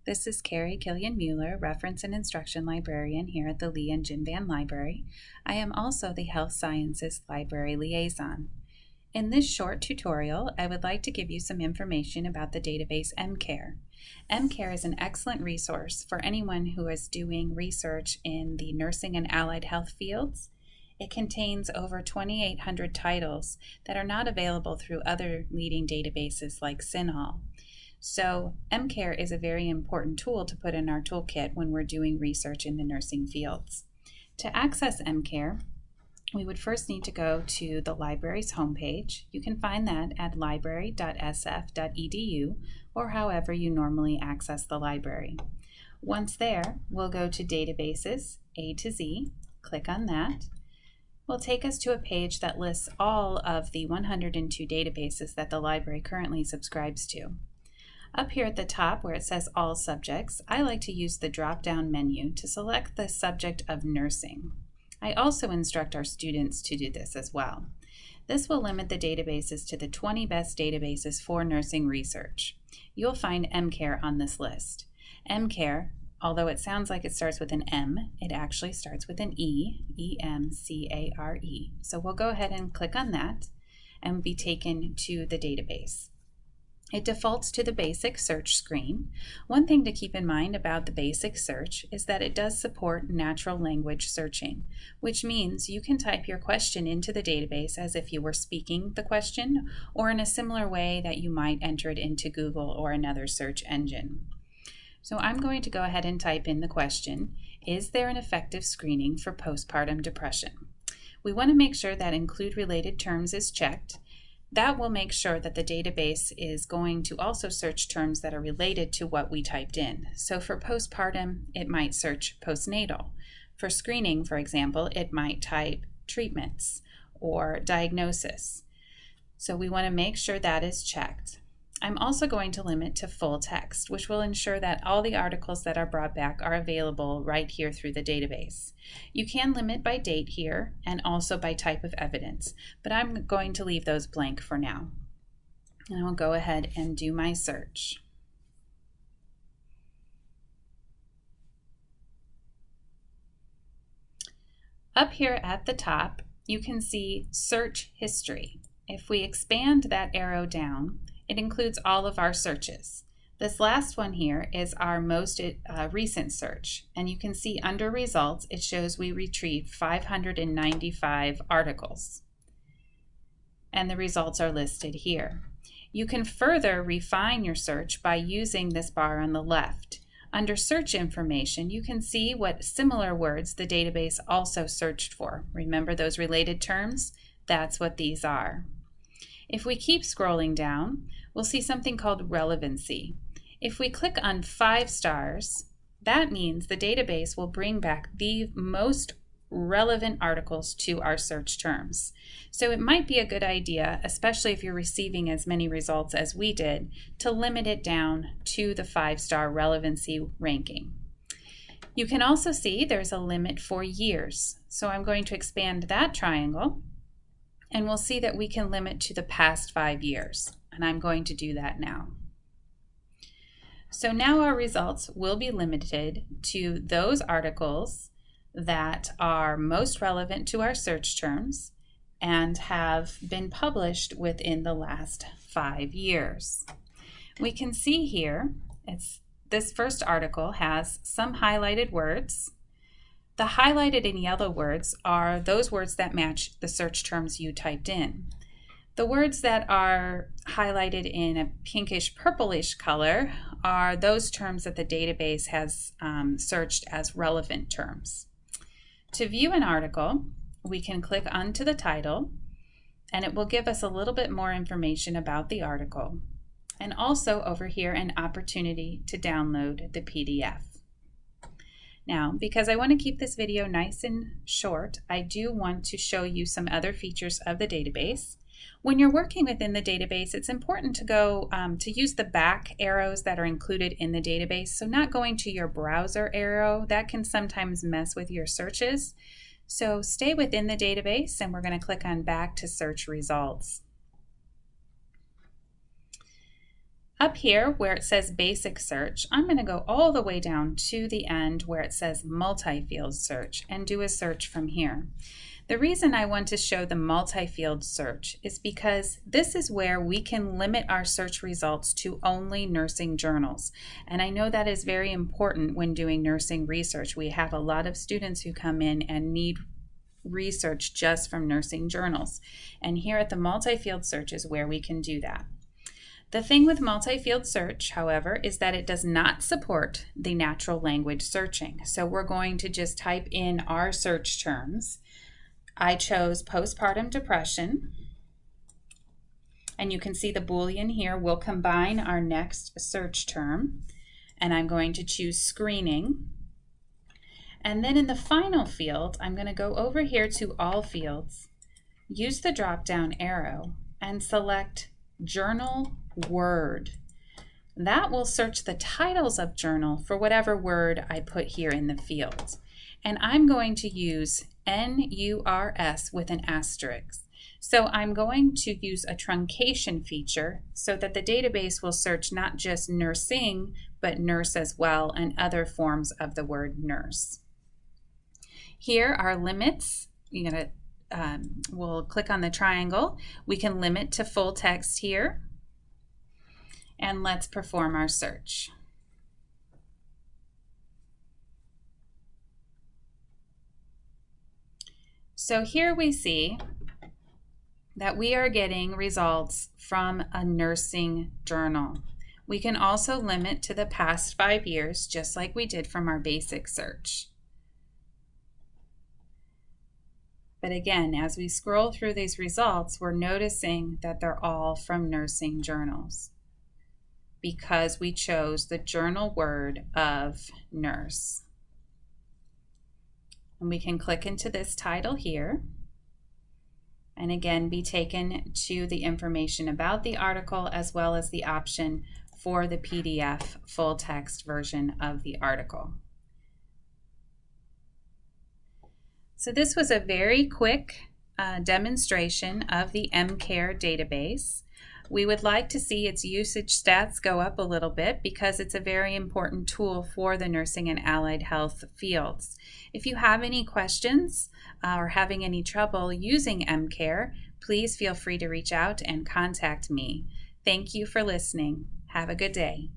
This is Carrie Killian-Mueller, Reference and Instruction Librarian here at the Lee and Jim Van Library. I am also the Health Sciences Library Liaison. In this short tutorial, I would like to give you some information about the database Emcare. Emcare is an excellent resource for anyone who is doing research in the nursing and allied health fields. It contains over 2,800 titles that are not available through other leading databases like CINAHL. So Emcare is a very important tool to put in our toolkit when we're doing research in the nursing fields. To access Emcare, we would first need to go to the library's homepage. You can find that at library.sf.edu or however you normally access the library. Once there, we'll go to Databases, A to Z, click on that. Will take us to a page that lists all of the 102 databases that the library currently subscribes to. Up here at the top where it says All Subjects, I like to use the drop-down menu to select the subject of nursing. I also instruct our students to do this as well. This will limit the databases to the 20 best databases for nursing research. You'll find Emcare on this list. Emcare, although it sounds like it starts with an M, it actually starts with an E, E-M-C-A-R-E. So we'll go ahead and click on that and be taken to the database. It defaults to the basic search screen. One thing to keep in mind about the basic search is that it does support natural language searching, which means you can type your question into the database as if you were speaking the question, or in a similar way that you might enter it into Google or another search engine. So I'm going to go ahead and type in the question, is there an effective screening for postpartum depression? We want to make sure that include related terms is checked. That will make sure that the database is going to also search terms that are related to what we typed in. So for postpartum, it might search postnatal. For screening, for example, it might type treatments or diagnosis. So we want to make sure that is checked. I'm also going to limit to full text, which will ensure that all the articles that are brought back are available right here through the database. You can limit by date here and also by type of evidence, but I'm going to leave those blank for now. And I will go ahead and do my search. Up here at the top, you can see Search History. If we expand that arrow down, it includes all of our searches. This last one here is our most recent search, and you can see under results it shows we retrieved 595 articles, and the results are listed here. You can further refine your search by using this bar on the left. Under search information, you can see what similar words the database also searched for. Remember those related terms? That's what these are. If we keep scrolling down, we'll see something called relevancy. If we click on 5 stars, that means the database will bring back the most relevant articles to our search terms. So it might be a good idea, especially if you're receiving as many results as we did, to limit it down to the 5-star relevancy ranking. You can also see there's a limit for years. So I'm going to expand that triangle, and we'll see that we can limit to the past 5 years, and I'm going to do that now. So now our results will be limited to those articles that are most relevant to our search terms and have been published within the last 5 years. We can see here, this first article has some highlighted words. The highlighted in yellow words are those words that match the search terms you typed in. The words that are highlighted in a pinkish purplish color are those terms that the database has searched as relevant terms. To view an article, we can click onto the title, and it will give us a little bit more information about the article, and also over here an opportunity to download the PDF. Now, because I want to keep this video nice and short, I do want to show you some other features of the database. When you're working within the database, it's important to go to use the back arrows that are included in the database. So not going to your browser arrow, that can sometimes mess with your searches. So stay within the database, and we're going to click on back to search results. Up here where it says basic search, I'm going to go all the way down to the end where it says multi-field search and do a search from here. The reason I want to show the multi-field search is because this is where we can limit our search results to only nursing journals. And I know that is very important when doing nursing research. We have a lot of students who come in and need research just from nursing journals. And here at the multi-field search is where we can do that. The thing with multi-field search, however, is that it does not support the natural language searching. So we're going to just type in our search terms. I chose postpartum depression, and you can see the Boolean here will combine our next search term, and I'm going to choose screening. And then in the final field, I'm going to go over here to all fields, use the drop-down arrow, and select journal word. That will search the titles of journal for whatever word I put here in the field. And I'm going to use NURS with an asterisk. So I'm going to use a truncation feature so that the database will search not just nursing, but nurse as well and other forms of the word nurse. Here are limits. We'll click on the triangle. We can limit to full text here. And let's perform our search. So here we see that we are getting results from a nursing journal. We can also limit to the past 5 years, just like we did from our basic search. But again, as we scroll through these results, we're noticing that they're all from nursing journals because we chose the journal word of nurse. And we can click into this title here and again be taken to the information about the article as well as the option for the PDF full text version of the article. So this was a very quick demonstration of the Emcare database. We would like to see its usage stats go up a little bit because it's a very important tool for the nursing and allied health fields. If you have any questions or having any trouble using Emcare, please feel free to reach out and contact me. Thank you for listening. Have a good day.